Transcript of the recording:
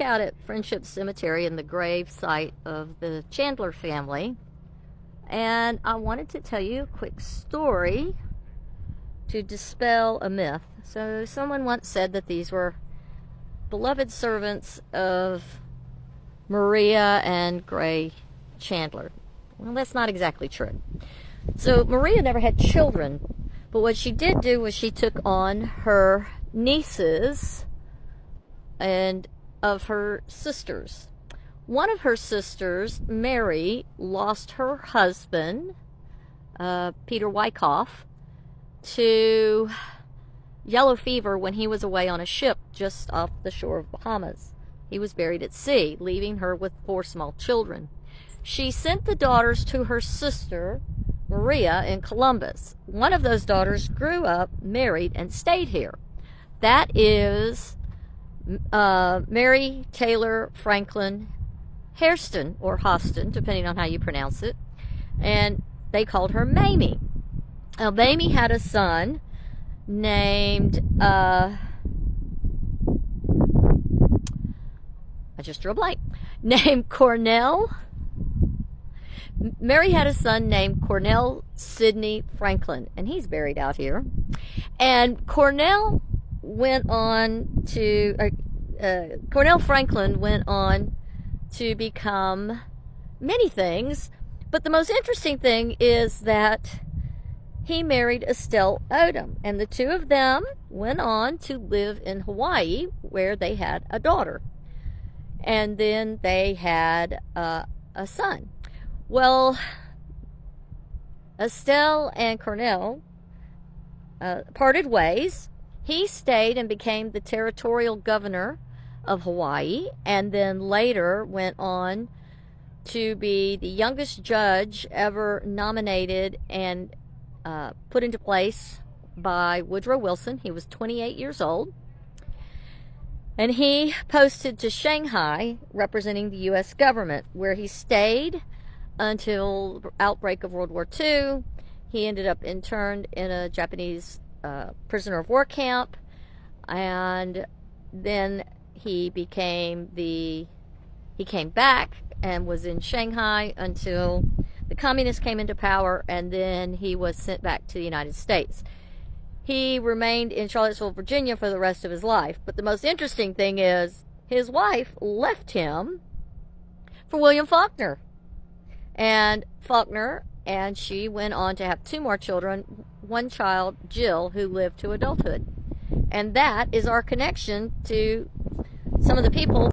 Out at Friendship Cemetery in the grave site of the Chandler family, and I wanted to tell you a quick story to dispel a myth. So someone once said that these were beloved servants of Maria and Gray Chandler. Well, that's not exactly true. So Maria never had children, but what she did do was she took on her nieces and of her sisters. One of her sisters, Mary, lost her husband, Peter Wyckoff, to yellow fever when he was away on a ship just off the shore of Bahamas. He was buried at sea, leaving her with 4 small children. She sent the daughters to her sister, Maria, in Columbus. One of those daughters grew up, married, and stayed here. That is Mary Taylor Franklin Hairston, or Hoston, depending on how you pronounce it, and they called her Mamie. Now, Mamie had a son named, I just drew a blank, named Cornell. Mary had a son named Cornell Sidney Franklin, and he's buried out here. And Cornell Franklin went on to become many things, but the most interesting thing is that he married Estelle Oldham, and the two of them went on to live in Hawaii, where they had a daughter, and then they had a son. Well, Estelle and Cornell parted ways. He stayed and became the territorial governor of Hawaii, and then later went on to be the youngest judge ever nominated and put into place by Woodrow Wilson. He was 28 years old, and he posted to Shanghai representing the U.S. government, where he stayed until the outbreak of World War II. He ended up interned in a Japanese prisoner of war camp, and then he came back and was in Shanghai until the communists came into power, and then he was sent back to the United States. He remained in Charlottesville, Virginia for the rest of his life, but the most interesting thing is his wife left him for William Faulkner. And she went on to have 2 more children, one child, Jill, who lived to adulthood. And that is our connection to some of the people